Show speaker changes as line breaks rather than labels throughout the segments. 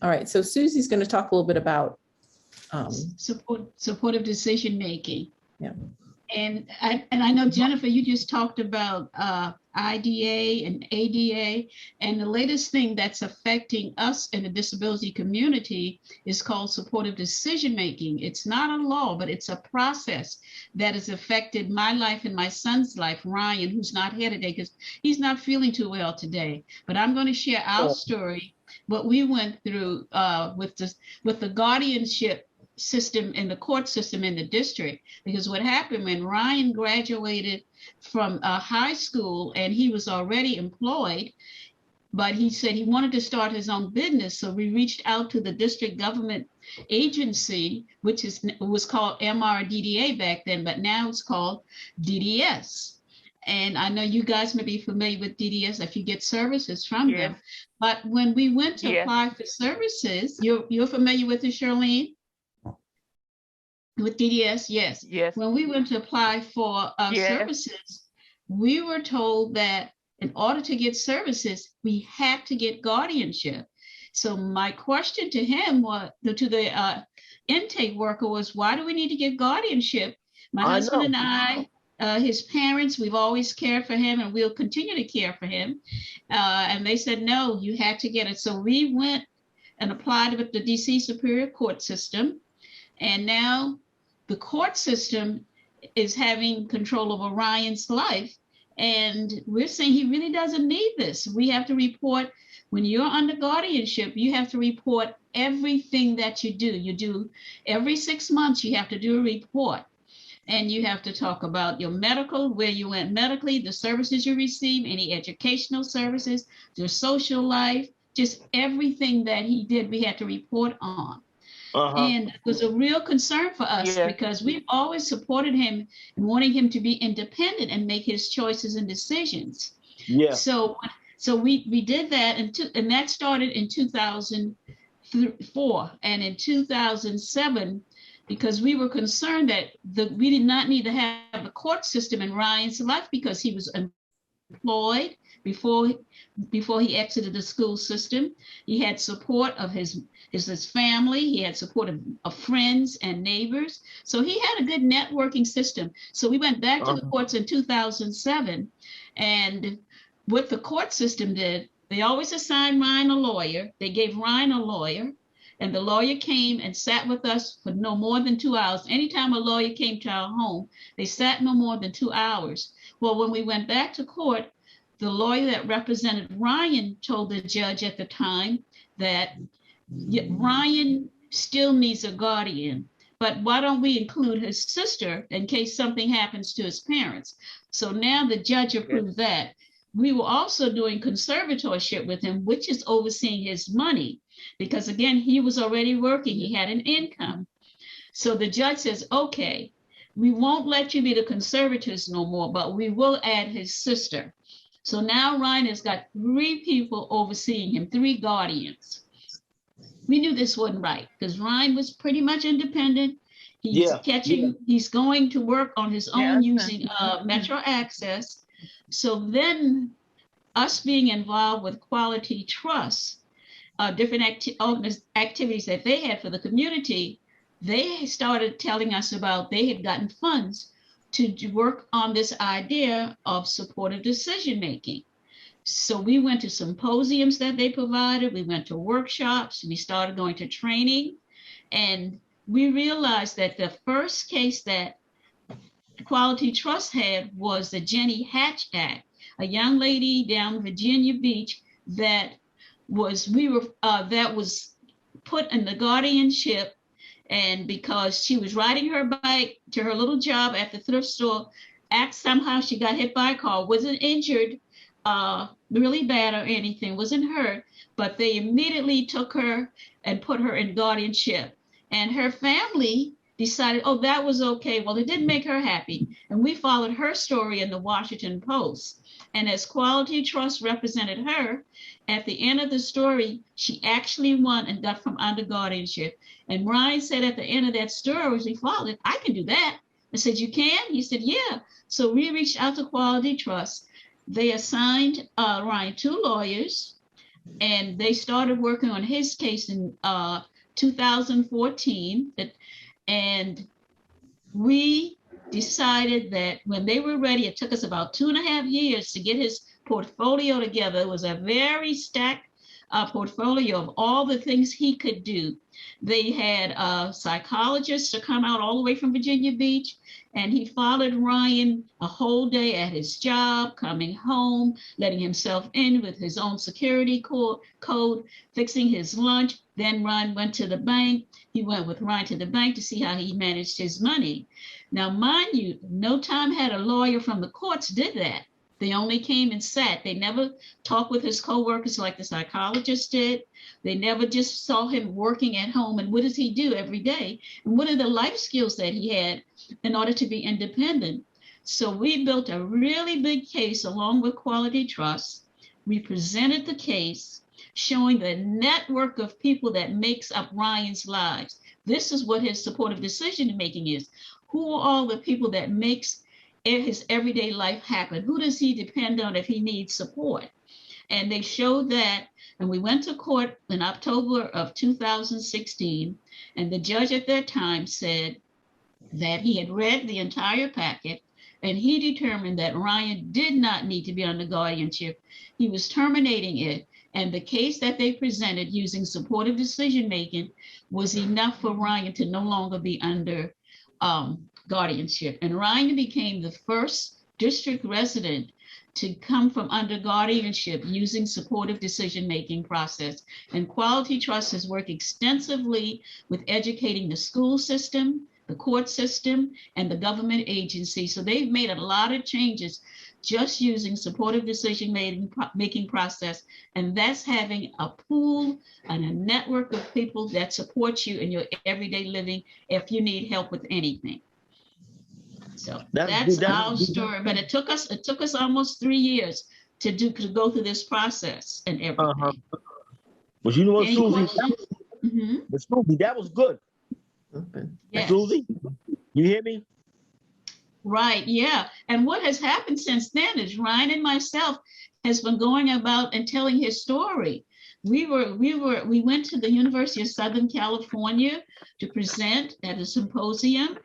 All right, so Susie's going to talk a little bit about
supportive decision making.
Yeah.
And I know, Jennifer, you just talked about IDA and ADA, and the latest thing that's affecting us in the disability community is called supportive decision making. It's not a law, but it's a process that has affected my life and my son's life, Ryan, who's not here today because he's not feeling too well today. But I'm going to share our story, what we went through with the guardianship system and the court system in the district. Because what happened when Ryan graduated from high school and he was already employed, but he said he wanted to start his own business. So we reached out to the district government agency, which was called MRDDA back then, but now it's called DDS. And I know you guys may be familiar with DDS if you get services from them. But when we went to apply for services, you're familiar with it, Charlene? With DDS, yes. When we went to apply for services, we were told that in order to get services, we had to get guardianship. So my question to him to the intake worker was, why do we need to get guardianship? My husband and I, his parents, we've always cared for him and we'll continue to care for him. And they said, no, you had to get it. So we went and applied with the DC Superior Court system. And now the court system is having control over Ryan's life. And we're saying he really doesn't need this. We have to report, when you're under guardianship, you have to report everything that you do. You do every 6 months, you have to do a report. And you have to talk about your medical, where you went medically, the services you receive, any educational services, your social life, just everything that he did, we had to report on. And it was a real concern for us because we've always supported him and wanting him to be independent and make his choices and decisions. So we did that, and that started in 2004. And in 2007, because we were concerned that we did not need to have the court system in Ryan's life because he was employed before he exited the school system. He had support of his family. He had support of friends and neighbors. So he had a good networking system. So we went back to the courts in 2007. And what the court system did, they always assigned Ryan a lawyer. They gave Ryan a lawyer. And the lawyer came and sat with us for no more than 2 hours. Anytime a lawyer came to our home, they sat no more than 2 hours. Well, when we went back to court, the lawyer that represented Ryan told the judge at the time that Ryan still needs a guardian, but why don't we include his sister in case something happens to his parents? So now the judge approved that. We were also doing conservatorship with him, which is overseeing his money, because again, he was already working, he had an income. So the judge says, okay, we won't let you be the conservators no more, but we will add his sister. So now Ryan has got 3 people overseeing him, 3 guardians. We knew this wasn't right because Ryan was pretty much independent. He's going to work on his own using Metro Access. So then us being involved with Quality Trust, different activities that they had for the community, they started telling us about they had gotten funds to work on this idea of supportive decision-making. So we went to symposiums that they provided, we went to workshops, we started going to training, and we realized that the first case that Quality Trust had was the Jenny Hatch Act, a young lady down Virginia Beach that was put in the guardianship. And because she was riding her bike to her little job at the thrift store, somehow she got hit by a car, wasn't injured really bad or anything, wasn't hurt, but they immediately took her and put her in guardianship. And her family decided, oh, that was okay. Well, it didn't make her happy. And we followed her story in the Washington Post. And as Quality Trust represented her, at the end of the story, she actually won and got from under guardianship. And Ryan said at the end of that story, as he followed, I can do that. I said, you can? He said, yeah. So we reached out to Quality Trust. They assigned Ryan 2 lawyers. And they started working on his case in 2014. And we decided that when they were ready, it took us about 2.5 years to get his portfolio together. It was a very stacked portfolio of all the things he could do. They had psychologists to come out all the way from Virginia Beach, and he followed Ryan a whole day at his job, coming home, letting himself in with his own security code, fixing his lunch. Then Ryan went to the bank. He went with Ryan to the bank to see how he managed his money. Now, mind you, no time had a lawyer from the courts did that. They only came and sat. They never talked with his coworkers like the psychologist did. They never just saw him working at home. And what does he do every day? And what are the life skills that he had in order to be independent? So we built a really big case along with Quality Trust. We presented the case showing the network of people that makes up Ryan's lives. This is what his supportive decision making is. Who are all the people that makes his everyday life happen? Who does he depend on if he needs support? And they showed that, and we went to court in October of 2016, and the judge at that time said that he had read the entire packet, and he determined that Ryan did not need to be under guardianship. He was terminating it, and the case that they presented using supportive decision-making was enough for Ryan to no longer be under guardianship. And Ryan became the first district resident to come from under guardianship using supportive decision-making process. And Quality Trust has worked extensively with educating the school system, the court system, and the government agency. So they've made a lot of changes just using supportive decision-making process. And that's having a pool and a network of people that support you in your everyday living if you need help with anything. So that's our story. But it took us almost 3 years to go through this process and everything.
But you know what, Susie? But Susie, that was good. Yes. Susie, you hear me?
Right, yeah. And what has happened since then is Ryan and myself has been going about and telling his story. We went to the University of Southern California to present at a symposium.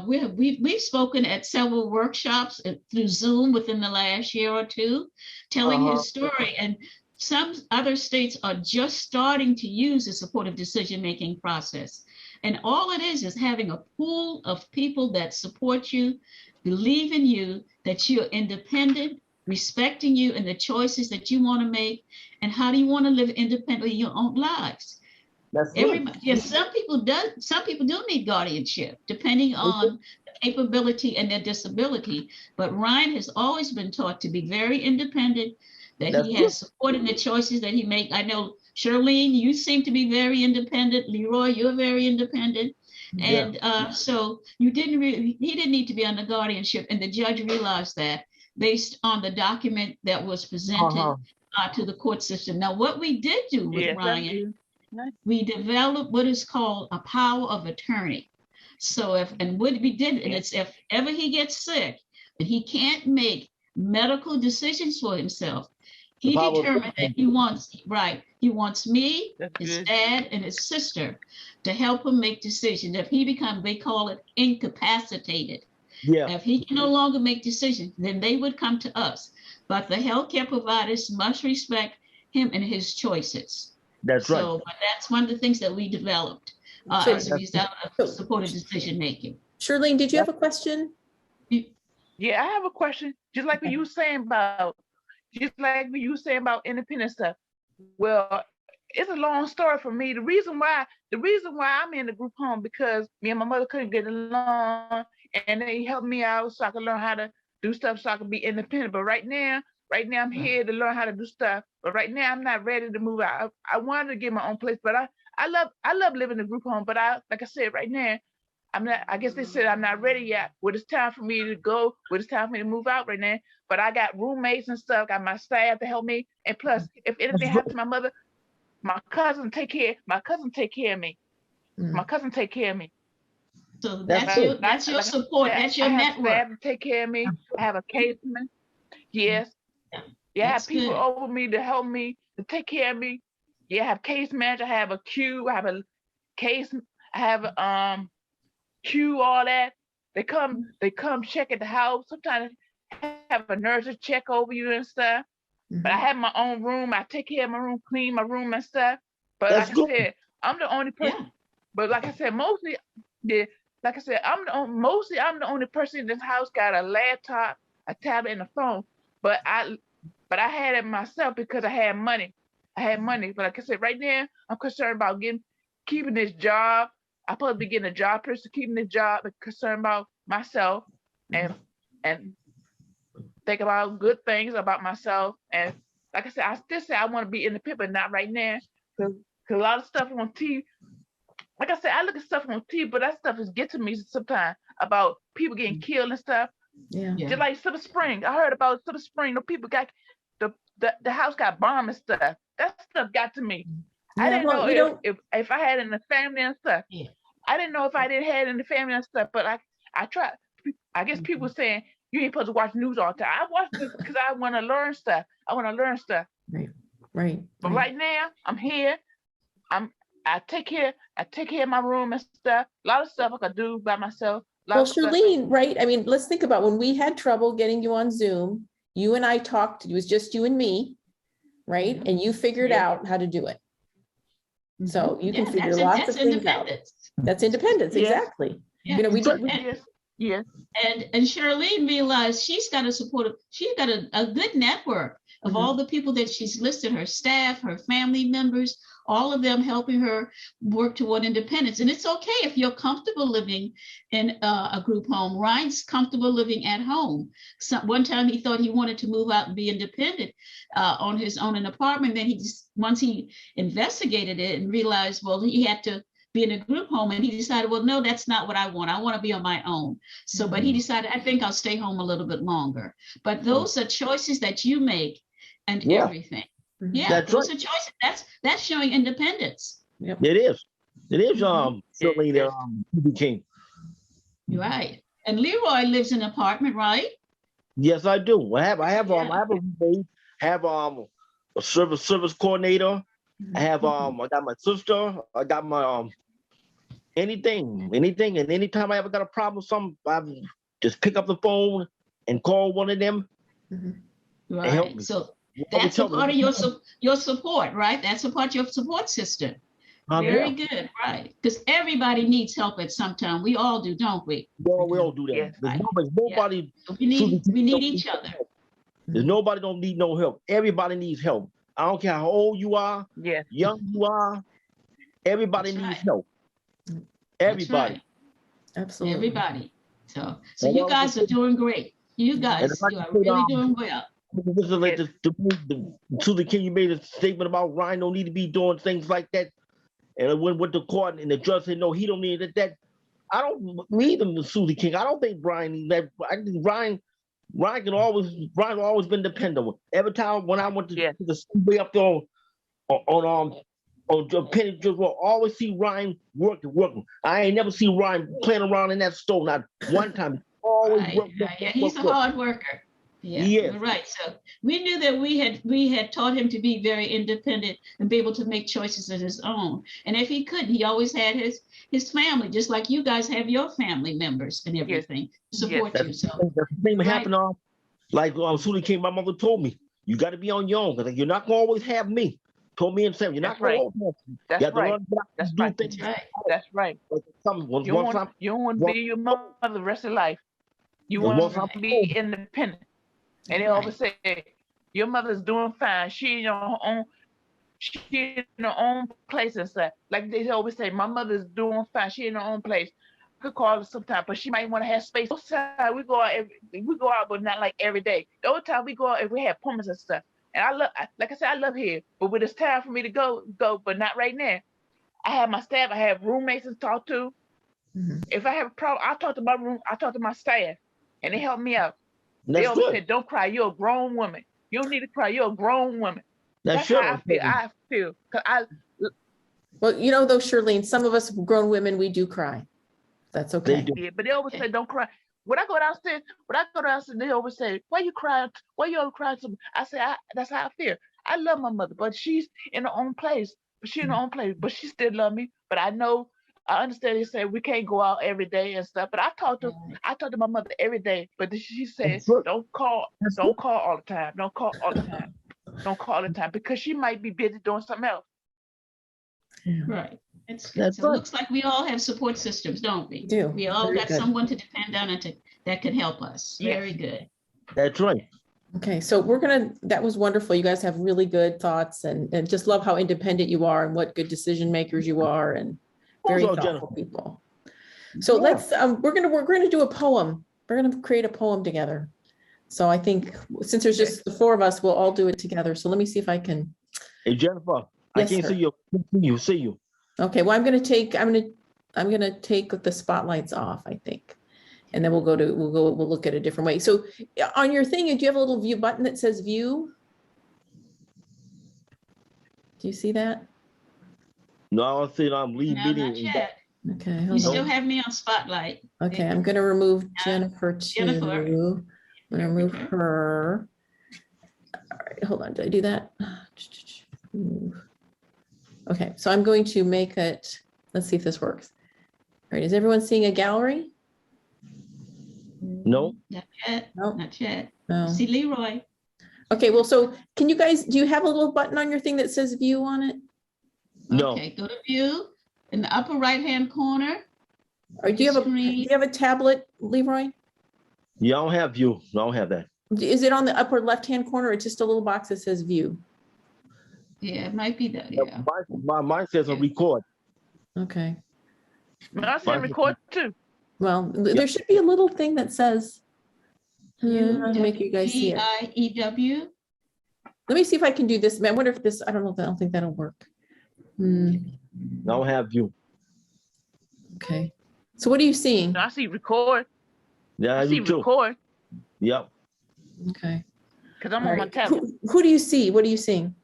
We've spoken at several workshops through Zoom within the last year or two, telling his story. And some other states are just starting to use the supportive decision-making process. And all it is having a pool of people that support you, believe in you, that you're independent, respecting you and the choices that you want to make, and how do you want to live independently your own lives. Yes, some people do need guardianship, depending on the capability and their disability. But Ryan has always been taught to be very independent, that he has support in the choices that he makes. I know, Charlene, you seem to be very independent. Leroy, you're very independent. And so he didn't need to be under guardianship. And the judge realized that based on the document that was presented to the court system. Now, what we did do with Ryan, we developed what is called a power of attorney. So what we did, and it's if ever he gets sick and he can't make medical decisions for himself, he determined that he wants me, his dad, and his sister to help him make decisions. If he they call it incapacitated. Yeah. If he can no longer make decisions, then they would come to us. But the healthcare providers must respect him and his choices. That's right. So that's one of the things that we developed as a result of supportive decision making.
Charlene, did you have a question?
Yeah, I have a question. Just like what you were saying about independent stuff. Well, it's a long story for me. The reason why I'm in the group home because me and my mother couldn't get along, and they helped me out so I could learn how to do stuff so I could be independent. But right now I'm here to learn how to do stuff. But right now I'm not ready to move out. I wanted to get my own place, but I love living in a group home. But like I said, right now I'm not. I guess they said I'm not ready yet. Well, it's time for me to go. Well, it's time for me to move out right now. But I got roommates and stuff. Got my staff to help me. And plus, if anything happens to my mother, my cousin take care of me. My cousin take care of me.
So that's your support. That's your network.
I have to take care of me. I have a caseman. Yes. Yeah, I have people over me to help me to take care of me. Yeah, I have case manager, I have a queue, I have a case, I have queue, all that. They come check at the house. Sometimes have a nurse to check over you and stuff. But I have my own room. I take care of my room, clean my room and stuff. But
That's
like
good.
I said, I'm the only person. But like I said, mostly, yeah. Like I said, I'm the only person in this house got a laptop, a tablet, and a phone. But I had it myself because I had money. But like I said, right now I'm concerned about keeping this job. I'm supposed to be getting a job person, keeping this job, and concerned about myself and think about good things about myself. And like I said, I still say I want to be independent, but not right now. Because a lot of stuff on TV, like I said, I look at stuff on TV, but that stuff is getting to me sometimes about people getting killed and stuff.
Yeah.
Just like Silver Spring. I heard about Silver Spring. The people got, the house got bombed and stuff. That stuff got to me. I didn't know if I had it in the family and stuff.
Yeah.
I didn't know if I didn't have it in the family and stuff, but I tried. I guess people saying, you ain't supposed to watch news all the time. I watch it because I want to learn stuff.
Right.
But right now, I'm here. I take care of my room and stuff. A lot of stuff I could do by myself.
Well, Charlene, right? I mean, let's think about when we had trouble getting you on Zoom, you and I talked, it was just you and me, right? And you figured out how to do it. So you can figure lots of things out. That's independence, exactly.
Yeah.
You know,
Yes.
And Charlene realized she's got a good network of all the people that she's listed, her staff, her family members, all of them helping her work toward independence. And it's okay if you're comfortable living in a group home. Ryan's comfortable living at home. One time he thought he wanted to move out and be independent on his own in an apartment. Then once he investigated it and realized, well, he had to be in a group home, and he decided, well, no, that's not what I want. I want to be on my own. So, but he decided, I think I'll stay home a little bit longer. But those are choices that you make and everything. Yeah, those are choices. That's showing independence.
Yep.
It is. Certainly King.
Right. And Leroy lives in an apartment, right?
Yes, I do. I have a roommate, have a service coordinator. I have I got my sister, I got my anything, and anytime I ever got a problem with something, I just pick up the phone and call one of them.
Right. Help me. So that's a part of your support, right? That's a part of your support system. Very good, right? Because everybody needs help at some time. We all do, don't we?
Well, we all do that.
Yes, right.
Nobody.
We need each other.
There's nobody don't need no help. Everybody needs help. I don't care how old you are, young you are. Everybody needs help. Everybody.
Absolutely.
Everybody. So you guys are doing great. You guys are really doing well.
To the King, you made a statement about Ryan don't need to be doing things like that. And I went with the court, and the judge said, no, he don't need that. I don't need him to sue the King. I don't think Brian needs that. I think Ryan always been dependable. Every time when I went to the way up there on Penny Just will always see Ryan working. I ain't never seen Ryan playing around in that store, not one time. Always work.
He's a hard worker. Yeah, right. So we knew that we had taught him to be very independent and be able to make choices of his own. And if he couldn't, he always had his family, just like you guys have your family members and everything to support you. So
the thing that happened, like Suli King, my mother told me, you got to be on your own because you're not gonna always have me. Told me and Sam, you're not gonna always have me.
That's right. That's right. You want to be your mother the rest of life. You want to be independent. And they always say, your mother's doing fine. She in her own place and stuff. Like they always say, my mother's doing fine. She in her own place. I could call her sometime, but she might want to have space. Most time we go out, but not like every day. The only time we go out if we have appointments and stuff. And I love here. But when it's time for me to go, but not right now. I have my staff. I have roommates to talk to. If I have a problem, I talk to my staff, and they help me out. They always say, don't cry. You're a grown woman. You don't need to cry. You're a grown woman. That's how I feel.
Well, you know, though, Charlene, some of us grown women, we do cry. That's okay.
Yeah, but they always say, don't cry. When I go downstairs, they always say, why you crying? Why you always crying? I say, that's how I feel. I love my mother, but she's in her own place. But she in her own place, but she still love me. But I know, I understand they say we can't go out every day and stuff. But I talk to my mother every day. But she said,
That's good.
don't call
That's good.
all the time. Don't call all the time. Don't call all the time because she might be busy doing something else.
Right. It's
That's
good. So it
right.
looks like we all have support systems, don't we?
Do.
We all
Very
got
good.
someone to depend on and that can help us.
Yes.
Very good.
That's right.
Okay, so that was wonderful. You guys have really good thoughts and just love how independent you are and what good decision makers you are and very
Also,
thoughtful
Jennifer.
people. So
Yeah.
let's, we're gonna do a poem. We're gonna create a poem together. So I think since there's just the four of us, we'll all do it together. So let me see if I can.
Hey, Jennifer,
Yes,
I can't
sir.
see you.
Okay, well, I'm gonna take the spotlights off, I think. And then we'll look at a different way. So on your thing, do you have a little view button that says view? Do you see that?
No, I don't see it. I'm leaving
No, not
meeting.
yet.
Okay,
You
hold
still
on.
have me on spotlight.
Okay, I'm gonna remove Jennifer
Jennifer.
too. I'm gonna remove
Okay.
her. All right, hold on, did I do that? Move. Okay, so I'm going to make it, let's see if this works. All right, is everyone seeing a gallery?
No,
Not yet.
Nope.
Not yet.
No.
See Leroy.
Okay, well, so can you guys, do you have a little button on your thing that says view on it?
no.
Okay, go to view in the upper right-hand corner.
Or do you have
Screen.
a tablet, Leroy?
Yeah, I don't have you. I don't have that.
Is it on the upper left-hand corner or just a little box that says view?
Yeah, it might be that, yeah.
Mine says a record.
Okay,
I said record too.
well, there should be a little thing that says, I'll make you guys see it.
VIEW.
Let me see if I can do this. I wonder if this, I don't know, I don't think that'll work.
I don't have you.
Okay, so what are you seeing?
No, I see record.
Yeah,
I see
you too.
record
Yep.
Okay.
because I'm
All
on my
right.
tablet.
Who do you see? What are you seeing?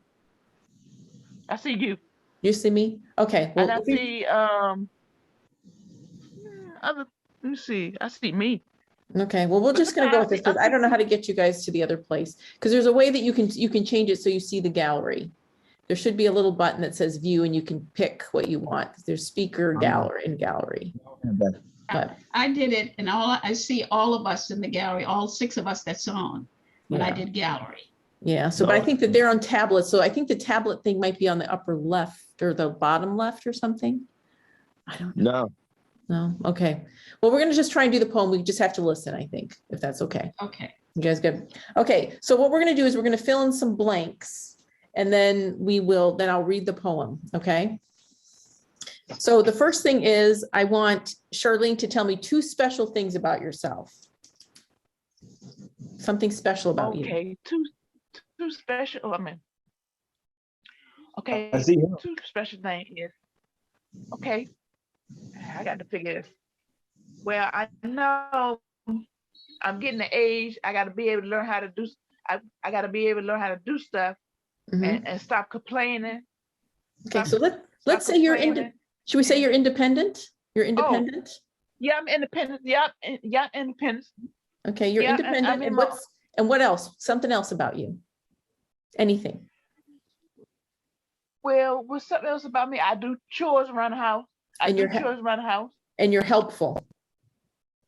I see you.
You see me? Okay.
And I
Well,
see other. Let me see. I see me.
okay. Well, we're just gonna go with this because I don't know how to get you guys to the other place. Because there's a way that you can change it so you see the gallery. There should be a little button that says view and you can pick what you want. There's speaker, gallery, and gallery. But
I did it and I see all of us in the gallery, all 6 of us that's on when I
Yeah.
did gallery.
yeah, so but I think that they're on tablets. So I think the tablet thing might be on the upper left or the bottom left or something. I don't know.
No.
No. Okay. Well, we're gonna just try and do the poem. We just have to listen, I think, if that's okay.
Okay.
You guys good? Okay, so what we're gonna do is we're gonna fill in some blanks and then then I'll read the poem, okay? So the first thing is I want Charlene to tell me 2 special things about yourself. Something special about you.
Okay, two special. Okay,
I see him.
2 special things is okay. I got to figure this. Well, I know I'm getting the age. I got to be able to learn how to do. I got to be able to learn how to do stuff
Mhm.
and stop complaining.
Okay, so let's say you're
complaining.
should we say you're independent? You're independent?
Yeah, I'm independent. Yeah, independent.
Okay, you're
Yeah, and
independent.
I'm in
And what else? Something else about you? Anything?
Well, what's something else about me? I do chores around the house.
And you're And you're helpful.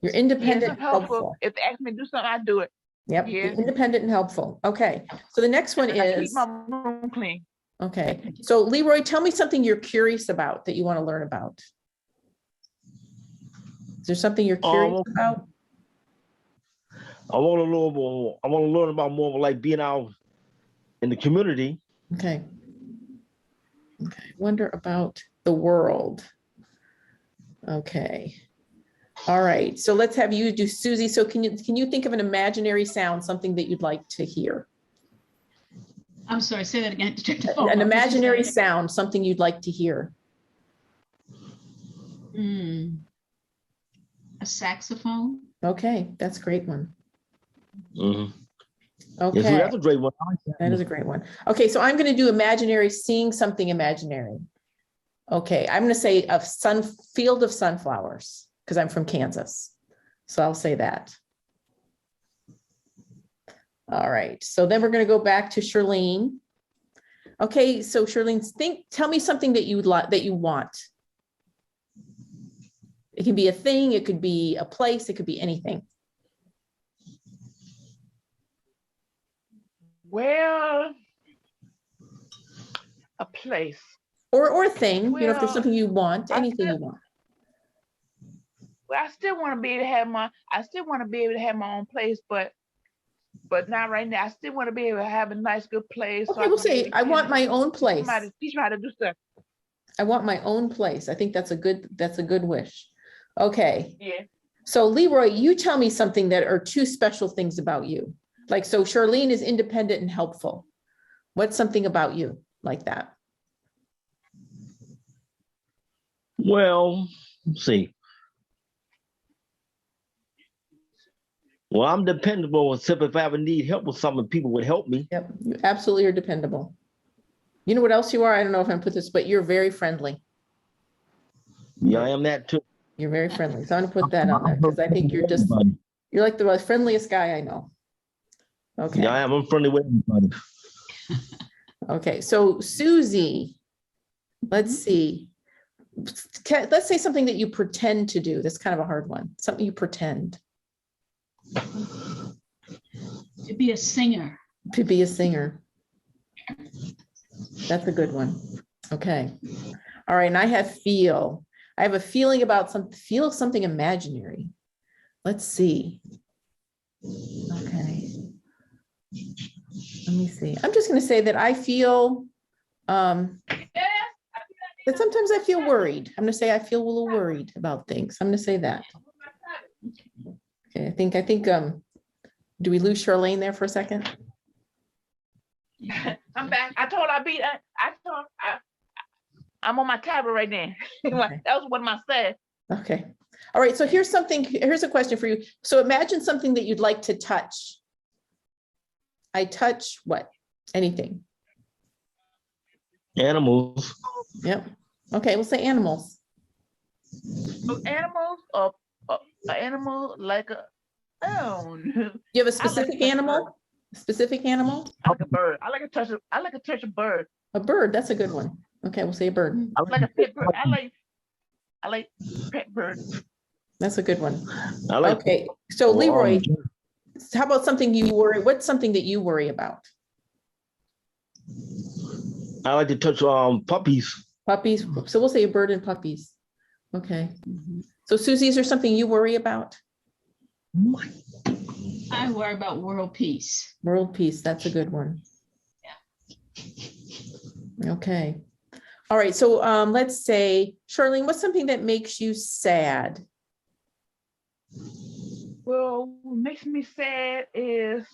You're
Yes,
independent,
I'm helpful.
helpful.
If they ask me to do something, I do it.
Yep,
Yeah.
you're independent and helpful. Okay, so the next one
And I keep
is,
my room clean.
okay, so Leroy, tell me something you're curious about that you want to learn about. Is there something you're curious about?
I want to learn more. I want to learn about more like being out in the community.
Okay. Okay, wonder about the world. Okay. All right, so let's have you do Susie. So can you think of an imaginary sound, something that you'd like to hear?
I'm sorry, say that again.
An imaginary sound, something you'd like to hear.
A saxophone.
Okay, that's a great one.
Mm-hmm.
Okay.
Yes, that's a great one.
That is a great one. Okay, so I'm going to do imaginary, seeing something imaginary. Okay, I'm going to say a field of sunflowers because I'm from Kansas. So I'll say that. All right, so then we're going to go back to Charlene. Okay, so Charlene, tell me something that you would like, that you want. It can be a thing, it could be a place, it could be anything.
Well, a place.
Or a thing, you know, if there's
Well,
something you want,
I
anything
still,
you want.
well, I still want to be able to have my own place, but not right now. I still want to be able to have a nice, good place.
Okay, we'll say, I want my own place.
Somebody teach me how to do stuff.
I want my own place. I think that's a good wish. Okay,
Yeah.
so Leroy, you tell me something that are two special things about you. Like, so Charlene is independent and helpful. What's something about you like that?
Well, let's see. Well, I'm dependable, except if I ever need help with something, people would help me.
Yep, you absolutely are dependable. You know what else you are? I don't know if I can put this, but you're very friendly.
Yeah, I am that too.
You're very friendly. So I'm gonna put that on there because I think you're like the most friendliest guy I know. Okay.
Yeah, I am. I'm friendly with everybody.
Okay, so Susie, let's see. Let's say something that you pretend to do. That's kind of a hard one. Something you pretend
To be a singer.
to be a singer. That's a good one. Okay. All right, and I have feel. I have a feeling about something imaginary. Let's see. Okay. Let me see. I'm just going to say that I feel that sometimes I feel worried. I'm going to say I feel a little worried about things. I'm going to say that. Okay, I think do we lose Charlene there for a second?
I'm back. I told I'm on my tablet right now.
Okay.
That was what I said.
Okay. All right. So here's a question for you. So imagine something that you'd like to touch. I touch what? Anything.
Animals.
Yep. Okay. We'll say animals.
So animals or an animal like a
You have a specific animal? Specific animal?
I like a bird. I like to touch a bird.
A bird. That's a good one. Okay. We'll say a bird.
I like a pet bird. I like pet birds.
That's a good one.
I like.
Okay. So Leroy, how about something you worry? What's something that you worry about?
I like to touch puppies.
Puppies. So we'll say a bird and puppies. Okay. So Susie, is there something you worry about?
I worry about world peace.
World peace. That's a good one.
Yeah.
Okay. All right. So let's say, Charlene, what's something that makes you sad?
Well, what makes me sad is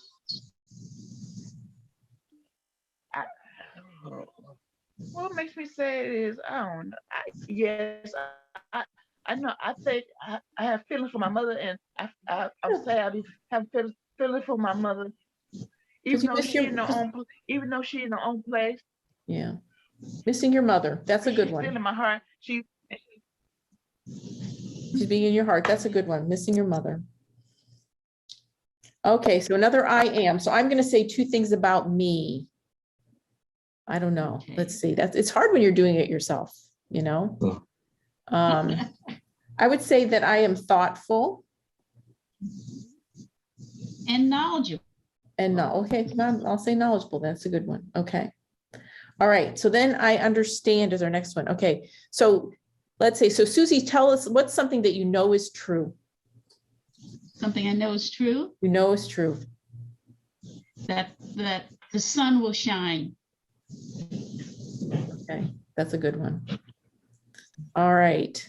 what makes me sad is I don't know. I know. I think I have feelings for my mother, and I'm sad. I have feelings for my mother, even though she's in her own place.
Yeah. Missing your mother. That's a good
She's
one.
still in my heart.
She's being in your heart. That's a good one. Missing your mother. Okay. So another I am. So I'm going to say two things about me. I don't know.
Okay.
Let's see. It's hard when you're doing it yourself, you know? I would say that I am thoughtful.
And knowledgeable.
And okay, I'll say knowledgeable. That's a good one. Okay. All right. So then I understand is our next one. Okay. So let's say, so Susie, tell us what's something that you know is true.
Something I know is true.
You know is true.
That the sun will shine.
Okay. That's a good one. All right.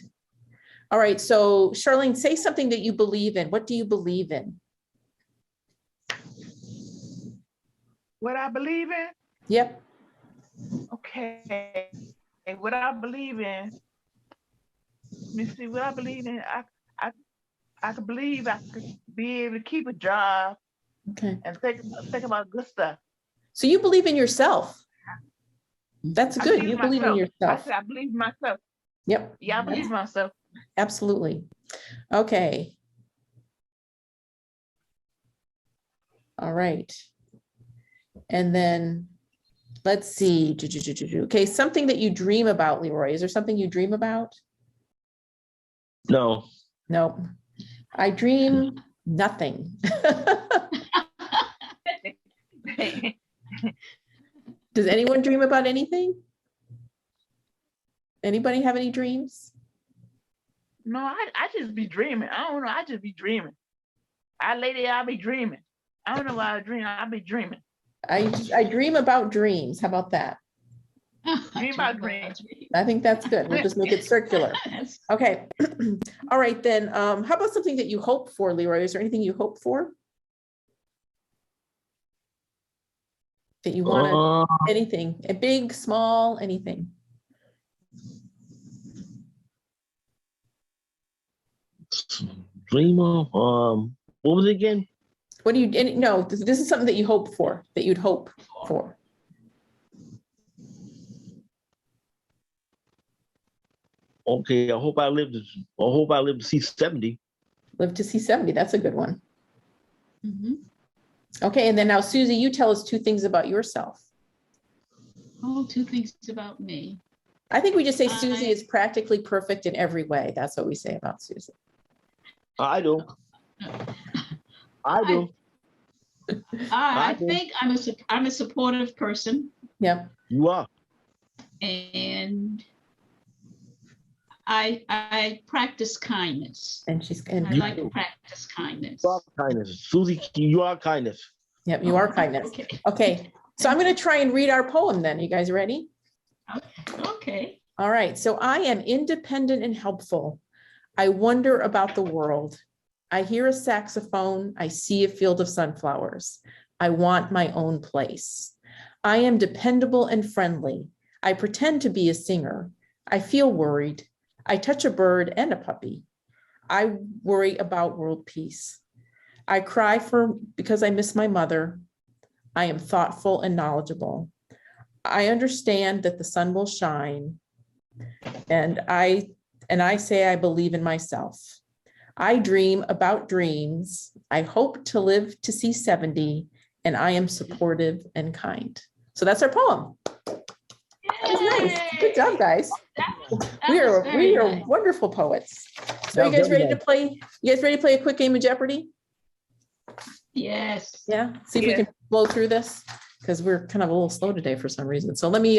All right. So Charlene, say something that you believe in. What do you believe in?
What I believe in?
Yep.
Okay. And what I believe in, let me see what I believe in. I could believe I could be able to keep a job
Okay.
and think about good stuff.
So you believe in yourself. That's
I
good.
believe
You
in
believe in
myself.
yourself.
I said I believe in myself.
Yep.
Yeah, I believe in myself.
Absolutely. Okay. All right. And then let's see. Okay, something that you dream about, Leroy. Is there something you dream about?
No.
No, I dream nothing. Does anyone dream about anything? Anybody have any dreams?
No, I just be dreaming. I don't know. I just be dreaming. I lay there, I be dreaming. I don't know why I dream. I be dreaming.
I dream about dreams. How about that?
Dream about dreams.
I think that's good. We'll just make it circular. Okay. All right, then. How about something that you hope for, Leroy? Is there anything you hope for? That you want anything, a big, small, anything.
Dreamer. What was it again?
What do you, no, this is something that you hope for, that you'd hope for.
Okay, I hope I live to see 70.
Live to see 70. That's a good one.
Mhm.
Okay, and then now, Susie, you tell us 2 things about yourself.
Oh, 2 things about me.
I think we just say Susie is practically perfect in every way. That's what we say about Susie.
I do. I do.
I think I'm a supportive person,
Yep.
You are.
and I practice kindness.
And
I like to practice kindness.
You are kindness. Susie, you are kindness.
yep, you are kindness.
Okay.
Okay, so I'm going to try and read our poem then. You guys ready?
Okay.
All right, so I am independent and helpful. I wonder about the world. I hear a saxophone. I see a field of sunflowers. I want my own place. I am dependable and friendly. I pretend to be a singer. I feel worried. I touch a bird and a puppy. I worry about world peace. I cry because I miss my mother. I am thoughtful and knowledgeable. I understand that the sun will shine. And I say I believe in myself. I dream about dreams. I hope to live to see 70, and I am supportive and kind. So that's our poem. That was nice. Good job, guys. We are wonderful poets. So you guys ready to play? You guys ready to play a quick game of Jeopardy?
Yes.
Yeah. See if we can blow through this, because we're kind of a little slow today for some reason. So let me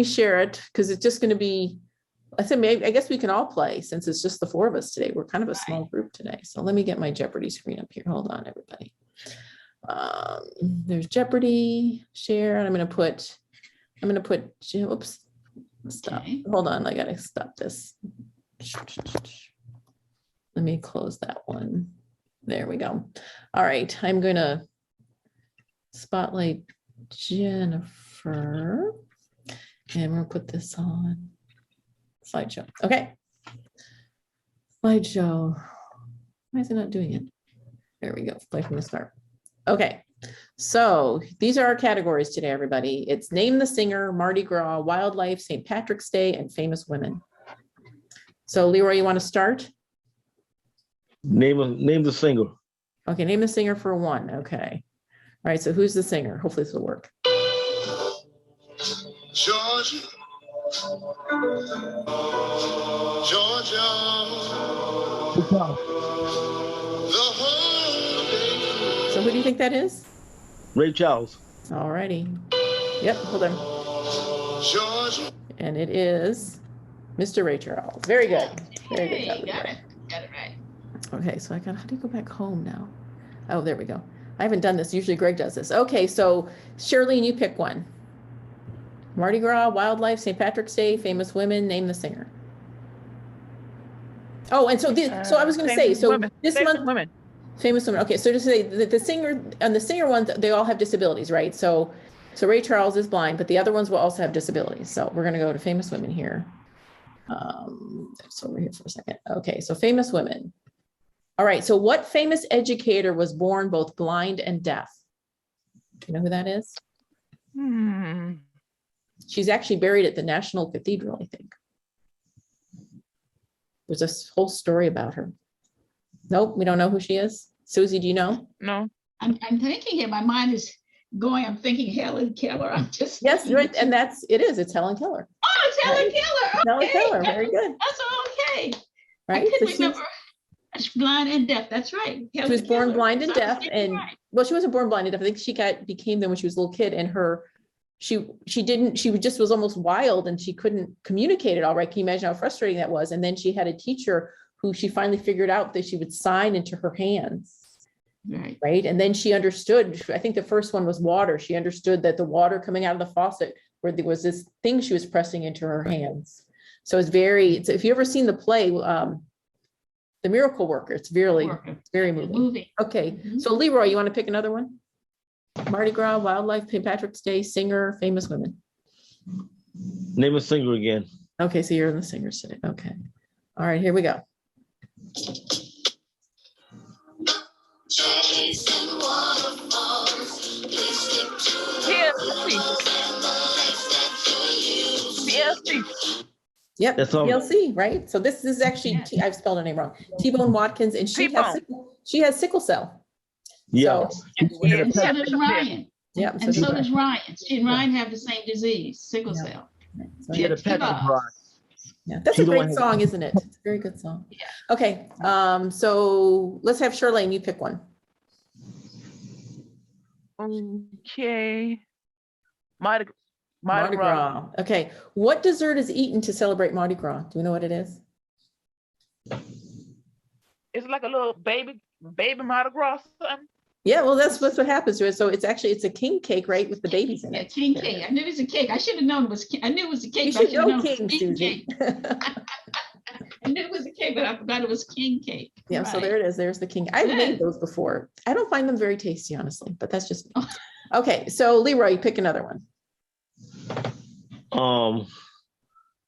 share it, because it's just going to be, I said, maybe, I guess we can all play since it's just the 4 of us today. We're kind of a small group today. So let me get my Jeopardy screen up here. Hold on, everybody. There's Jeopardy, share, and I'm going to put, oops, stop.
Okay.
Hold on, I got to stop this. Let me close that one. There we go. All right, I'm going to spotlight Jennifer, and we'll put this on slideshow. Okay. Slideshow. Why is it not doing it? There we go. Play from the start. Okay. So these are our categories today, everybody. It's Name the Singer, Mardi Gras, Wildlife, St. Patrick's Day, and Famous Women. So Leroy, you want to start?
Name the singer.
Okay, name the singer for 1. Okay. All right, so who's the singer? Hopefully this will work.
Georgia. Georgia.
So who do you think that is?
Ray Charles.
All righty. Yep, hold on.
Georgia.
And it is Mr. Ray Charles. Very good. Very good.
Hey, got it right.
Okay, so how do you go back home now? Oh, there we go. I haven't done this. Usually Greg does this. Okay, so Shirley, you pick one. Mardi Gras, Wildlife, St. Patrick's Day, Famous Women, name the singer. Oh, and so so I was going to say, so this month,
women.
Famous Women. Okay, so just say the singer, and the singer ones, they all have disabilities, right? So Ray Charles is blind, but the other ones will also have disabilities. So we're going to go to Famous Women here. It's over here for a second. Okay, so Famous Women. All right, so what famous educator was born both blind and deaf? Do you know who that is? She's actually buried at the National Cathedral, I think. There's a whole story about her. Nope, we don't know who she is. Susie, do you know?
No.
I'm thinking here, my mind is going, I'm thinking Helen Keller. I'm just
Yes,
thinking
right, and it's Helen Keller.
Oh, it's Helen
Right.
Keller.
Helen
Okay.
Keller, very good,
That's okay. I
right?
couldn't
So she's-
remember. She's blind and deaf. That's right.
She was
Helen
born
Keller.
blind and
So I was
deaf,
thinking
and
right.
well, she wasn't born blind and deaf. I think she became them when she was a little kid, and she just was almost wild, and she couldn't communicate it all right. Can you imagine how frustrating that was? And then she had a teacher who she finally figured out that she would sign into her hands.
Right.
Right. And then she understood, I think the first one was water. She understood that the water coming out of the faucet, where there was this thing she was pressing into her hands. So if you ever seen the play, The Miracle Worker, it's very moving.
Movie.
Okay.
Mhm.
So Leroy, you want to pick another one? Mardi Gras, wildlife, St. Patrick's Day, singer, famous women.
Name a singer again.
Okay. So you're in the singers today. Okay. All right, here we go.
TLC.
Yep,
That's all.
TLC, right? So this is actually, I've spelled her name wrong. T-Bone Watkins, and she has sickle cell.
Yeah.
So,
And so does Ryan.
yeah.
And so does Ryan. She and Ryan have the same disease, sickle
Yeah.
cell.
So,
She had a pet bride.
yeah, that's
She
a
the
great
one-
song, isn't it? It's a very good song.
Yeah.
Okay, so let's have Charlene, you pick one.
Okay. Mardi
Mardi
Gras.
Gras. Okay, what dessert is eaten to celebrate Mardi Gras? Do you know what it is?
It's like a little baby Mardi Gras or something.
Yeah, well, that's what happens to it. So it's a king cake, right, with the babies in
Yeah,
it.
king cake. I knew it was a cake. I should have known it was. I knew it was a cake.
You
but I
should
should have
know
known it was
king,
king
Susie.
cake. I knew it was a cake, but I forgot it was king cake.
Yeah, so
Right.
there it is. There's the king. I've made those before. I don't find them very tasty, honestly, but that's just me. Okay. So Leroy, pick another one.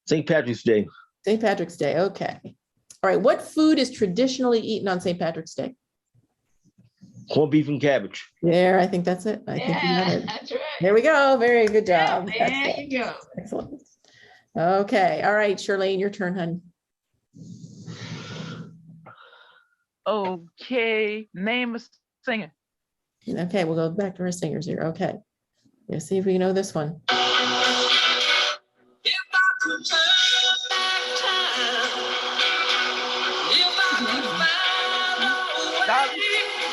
St. Patrick's Day.
St. Patrick's Day. Okay. All right. What food is traditionally eaten on St. Patrick's Day?
Corned beef and cabbage.
There, I think that's it. I think you have
Yeah,
it.
that's right.
There we go. Very good job.
There
Excellent.
you go.
Excellent. Okay. All right, Charlene, your turn, hon.
Okay. Name a singer.
Okay, we'll go back to our singers here. Okay. Let's see if we know this one.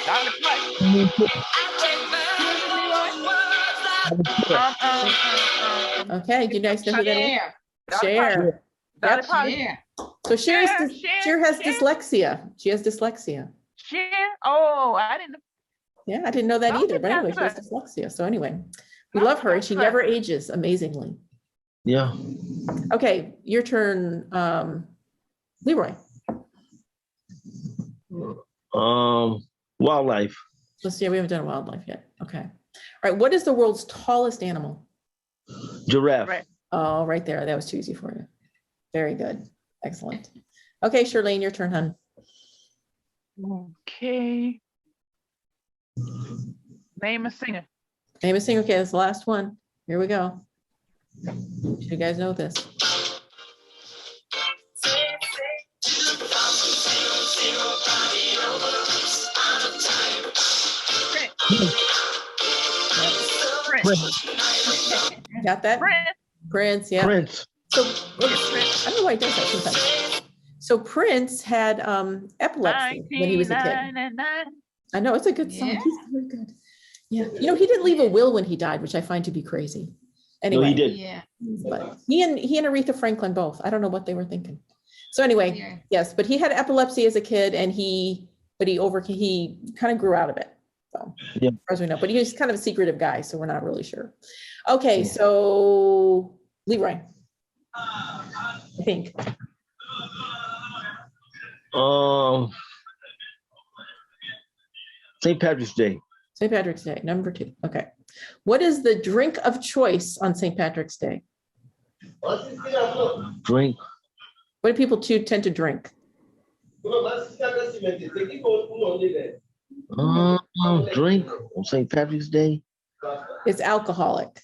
Dolly Parton.
Okay, do you guys know who that is?
Share.
Cher.
Dolly
Yep.
Parton.
Share.
So Cher
Cher,
has
Cher.
dyslexia. She has dyslexia.
Cher. Oh, I didn't.
Yeah, I didn't know that
Oh,
either, but anyway, she has
that's
dyslexia. So anyway, we love her and she
that's
never ages, amazingly.
Yeah.
Okay, your turn, Leroy.
Wildlife.
Let's see, we haven't done wildlife yet. Okay. All right, what is the world's tallest animal?
Giraffe.
Right.
Oh, right there. That was too easy for you. Very good. Excellent. Okay, Charlene, your turn, hon.
Okay. Name a singer.
Name a singer. Okay, that's the last one. Here we go. You guys know this. Got that?
Prince.
Prince, yeah.
Prince.
So I don't know why he does that sometimes. So Prince had epilepsy when he was a kid.
1999.
I know, it's a good song.
Yeah.
He's very good. Yeah, you know, he didn't leave a will when he died, which I find to be crazy.
No,
Anyway,
he did.
Yeah.
but he and Aretha Franklin both. I don't know what they were thinking. So anyway,
Yeah.
yes, but he had epilepsy as a kid, and he kind of grew out of it. So
Yeah.
as far as we know, but he was kind of a secretive guy, so we're not really sure. Okay,
Yeah.
so Leroy, I think.
St. Patrick's Day.
St. Patrick's Day, number 2. Okay. What is the drink of choice on St. Patrick's Day?
Drink.
What do people tend to drink?
Drink on St. Patrick's Day.
It's alcoholic.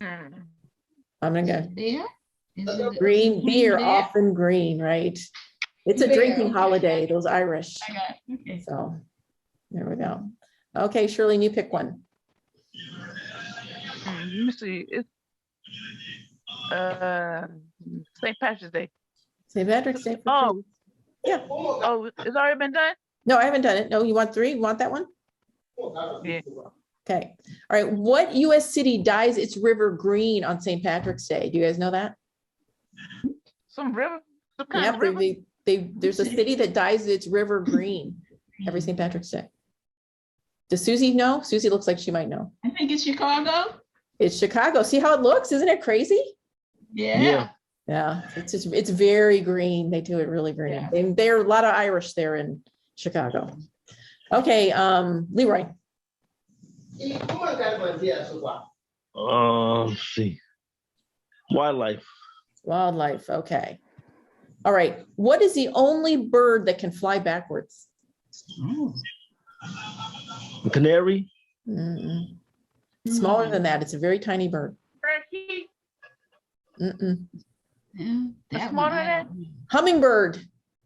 Hmm.
I'm gonna go
Beer? Is it
green beer,
beer?
often green, right? It's a
Beer,
drinking
okay.
holiday, those Irish.
I got it. Okay.
So, There we go. Okay, Shirley, you pick one.
Let me see. It's St. Patrick's Day.
St. Patrick's Day.
Oh,
Yeah.
oh, it's already been done?
No, I haven't done it. No, you want three? You want that one?
Yeah.
Okay. All right. What US city dyes its river green on St. Patrick's Day? Do you guys know that?
Some river? Some kind
Yep,
of river?
there's a city that dyes its river green every St. Patrick's Day. Does Susie know? Susie looks like she might know.
I think it's Chicago.
It's Chicago. See how it looks? Isn't it crazy?
Yeah.
Yeah, it's very green. They do it really green.
Yeah.
And there are a lot of Irish there in Chicago. Okay, Leroy.
Let's see. Wildlife.
Wildlife. Okay. All right. What is the only bird that can fly backwards?
Oh.
Canary.
Mm-mm. Smaller than that. It's a very tiny bird.
Turkey?
Mm-mm.
Yeah,
That's
that
smaller
one I
than
don't know.
Hummingbird,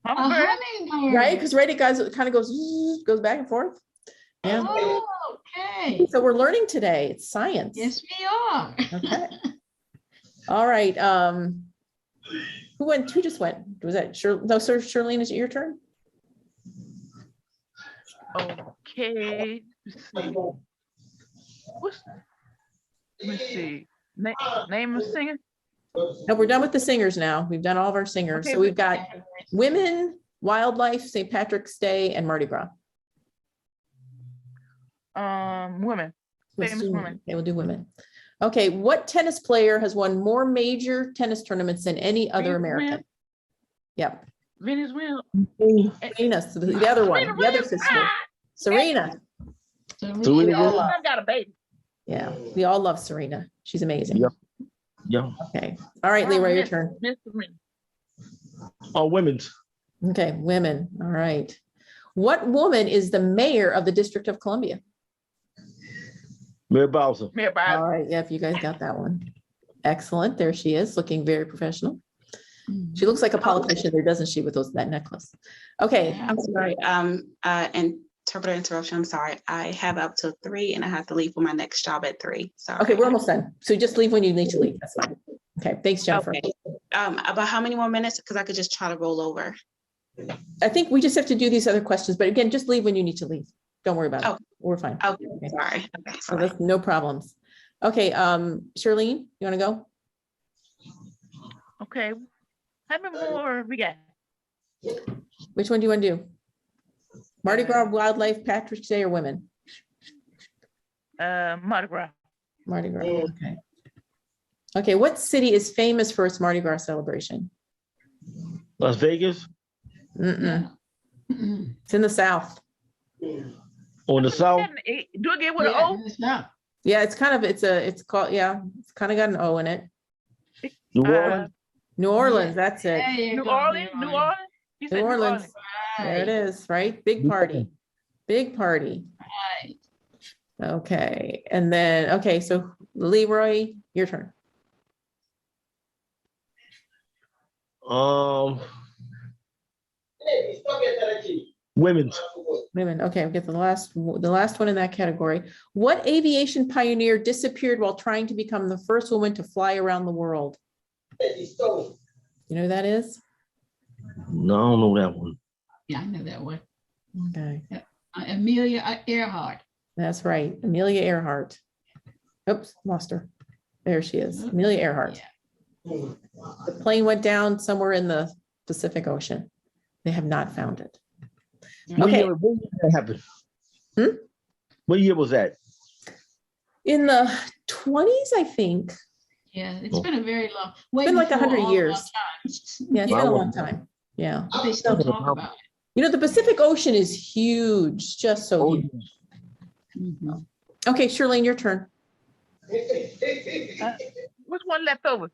A
Hummingbird?
hummingbird.
right? Because it kind of goes back and forth. Yeah.
Oh, okay.
So we're learning today. It's science.
Yes, we are.
Okay. All right. Who went? Who just went? Was that Shirley? No, sir. Shirlene, is it your turn?
Okay. Let's see. Let me see. Name of singer?
No, we're done with the singers now. We've done all of our singers.
Okay,
So we've got women, wildlife, St. Patrick's Day, and Mardi Gras.
Women.
Let's
Famous
do
women.
Okay, we'll do women. Okay, what tennis player has won more major tennis tournaments than any other
Venus
American?
Williams.
Yep.
Venus Williams.
Venus, the other one,
Serena
the other
Williams.
sister.
Ah!
Serena.
Serena.
I got a baby.
Yeah, we all love Serena. She's amazing.
Yep. Yeah.
Okay. All right, Leroy, your turn.
Miss Serena.
Oh, women's.
Okay, women. All right. What woman is the mayor of the District of Columbia?
Mary Bowser.
Mayor Biden.
All right, yeah, if you guys got that one. Excellent. There she is, looking very professional. She looks like a politician there, doesn't she, with that necklace? Okay.
I'm sorry. Interpreter interruption. I'm sorry. I have up to 3 and I have to leave for my next job at 3. Sorry.
Okay, we're almost done. So just leave when you need to leave. That's fine. Okay, thanks, Jennifer.
Okay. About how many more minutes? Because I could just try to roll over.
I think we just have to do these other questions, but again, just leave when you need to leave. Don't worry about it.
Oh.
We're fine.
Okay.
Okay.
Sorry. Okay.
So
Sorry.
that's no problems. Okay, Shirlene, you want to go?
Okay. How many more we got?
Which one do you want to do? Mardi Gras, wildlife, Patrick's Day, or women?
Mardi Gras.
Mardi Gras, okay. Okay, what city is famous for its Mardi Gras celebration?
Las Vegas.
Mm-mm.
Mm-mm.
It's in the South.
On the south.
Do it get with an
Yeah,
O?
it's not.
Yeah, it's kind of got an O in it.
New Orleans.
New Orleans, that's it.
There you
New
go,
Orleans? New Orleans? You said
New Orleans. There it is, right? Big party. Big party.
Right.
Okay, and then, okay, so Leroy, your turn.
Women's.
Women, okay, we get the last one in that category. What aviation pioneer disappeared while trying to become the first woman to fly around the world? You know who that is?
No, I don't know that one.
Yeah, I know that one.
Okay,
Amelia Earhart.
that's right, Amelia Earhart. Oops, lost her. There she is, Amelia Earhart.
Yeah.
The plane went down somewhere in the Pacific Ocean. They have not found it.
What
Okay.
year did that happen?
Hmm?
What year was that?
In the 20s, I think.
Yeah, it's been a very long. Way
Been like
before
100
all
years.
our times.
Yeah, it's been a
Wow.
long time. Yeah.
They still talk about it.
You know, the Pacific Ocean is huge, just so
Oh,
huge.
Mhm.
Okay, Shirlene, your turn.
Which one left over?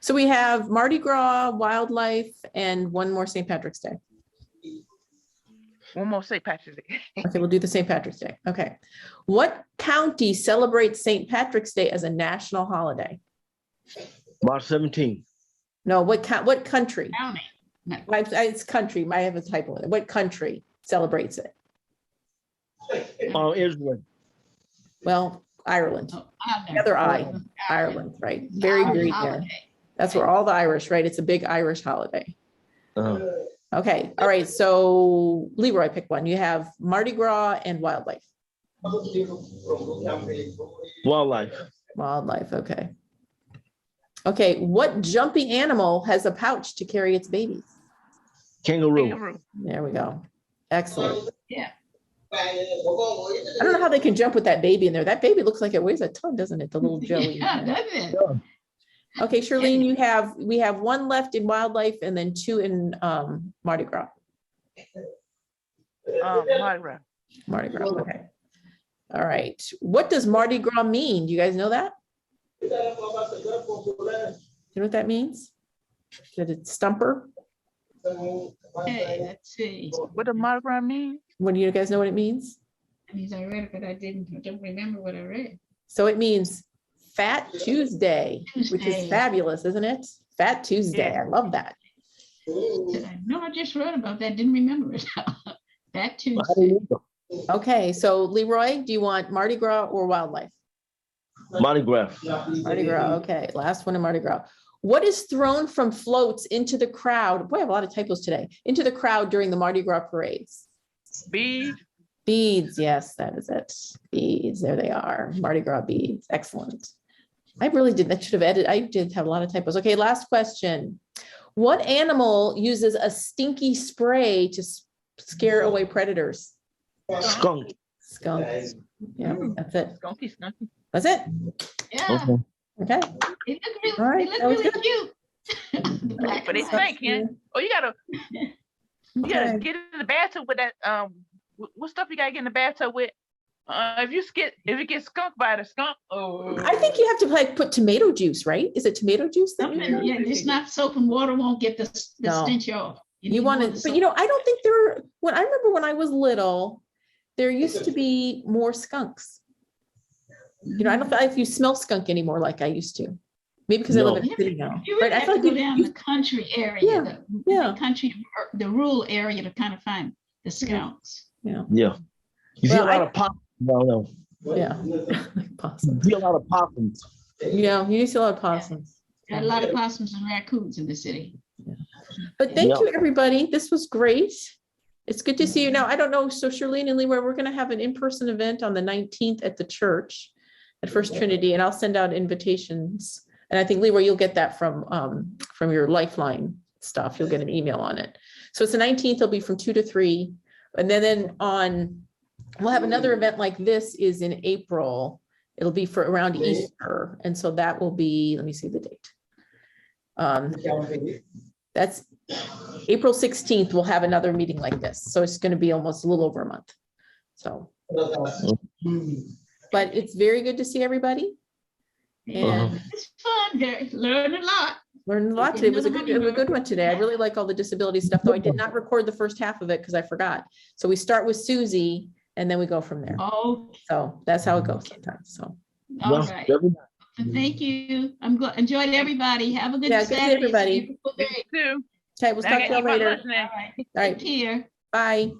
So we have Mardi Gras, wildlife, and one more St. Patrick's Day.
One more St. Patrick's Day.
Okay, we'll do the St. Patrick's Day. Okay. What county celebrates St. Patrick's Day as a national holiday?
March 17th.
No, what country?
County. No.
It's country. I have a typo in it. What country celebrates it?
Israel.
Well, Ireland,
Oh, Ireland.
the other Ireland, right? Very
Irish
great there.
holiday.
That's where all the Irish, right? It's a big Irish holiday.
Uh,
Okay, all right, so Leroy, pick one. You have Mardi Gras and wildlife.
wildlife.
Wildlife, okay. Okay, what jumping animal has a pouch to carry its babies?
Kangaroo.
Kangaroo.
There we go. Excellent.
Yeah.
I don't know how they can jump with that baby in there. That baby looks like it weighs a ton, doesn't it? The little Joey.
Yeah, that's it.
Okay, Charlene, we have one left in wildlife and then two in Mardi Gras.
Mardi Gras.
Mardi Gras, okay. All right. What does Mardi Gras mean? Do you guys know that? You know what that means? That it's stumper?
Hey, let's see.
What does Mardi Gras mean?
What do you guys know what it means?
That means I read it, but I don't remember what I read.
So it means Fat Tuesday, which is
Tuesday.
fabulous, isn't it? Fat Tuesday.
Yeah.
I love that.
No, I just read about that, didn't remember it. That
I
Tuesday.
don't know.
Okay, so Leroy, do you want Mardi Gras or wildlife?
Mardi Gras.
Mardi Gras, okay. Last one in Mardi Gras. What is thrown from floats into the crowd? Boy, I have a lot of typos today. Into the crowd during the Mardi Gras parades.
Beads.
Beads, yes, that is it. Beads, there they are. Mardi Gras beads, excellent. I really did, that should have edited. I did have a lot of typos. Okay, last question. What animal uses a stinky spray to scare away predators?
Skunk.
Skunk. Yeah, that's it.
Skunky, skunky.
That's it.
Yeah,
Okay.
it looked really,
All right,
it looked
that was
really
good.
cute. The black
But
and
it
white.
stink, yeah. Oh, you gotta
Okay.
get in the bathtub with that. What stuff you gotta get in the bathtub with? If you get skunked by the skunk, oh.
I think you have to like put tomato juice, right? Is it tomato juice that
Something,
you
yeah, it's not soap and water won't get the
No.
stench off.
You
need
want
more
to,
than
but
soap.
you know, I don't think I remember when I was little, there used to be more skunks. You know, I don't feel like if you smell skunk anymore like I used to. Maybe because I live in
No.
a city now.
You
Right?
really
I
have
feel
to
like
go down the country area,
Yeah, yeah.
the country, the rural area to kind of find the skunks.
Yeah. You see
Well,
a lot of possums. No.
Yeah. Possum.
You see a lot of possums.
Yeah, you see a lot of possums.
Got a lot of possums and raccoons in the city.
But thank
Yeah.
you, everybody. This was great. It's good to see you. Now, I don't know, so Charlene and Leroy, we're going to have an in-person event on the 19th at the church at First Trinity, and I'll send out invitations. And I think, Leroy, you'll get that from your Lifeline stuff. You'll get an email on it. So it's the 19th. It'll be from 2 to 3. And then we'll have another event like this is in April. It'll be for around Easter. And so that will be, let me see the date. That's April 16th. We'll have another meeting like this. So it's going to be almost a little over a month. So, but it's very good to see everybody. And
It's fun, learn a lot.
learned a lot today. It was a good one today. I really like all the disability stuff, though I did not record the first half of it because I forgot. So we start with Susie and then we go from there.
Oh,
So that's how it goes sometimes. So
all right. Thank you. Enjoyed everybody. Have a good
Yeah, good to
Saturday.
everybody.
Beautiful day.
Too.
okay, we'll talk to you later.
All right.
All right,
Take care.
bye.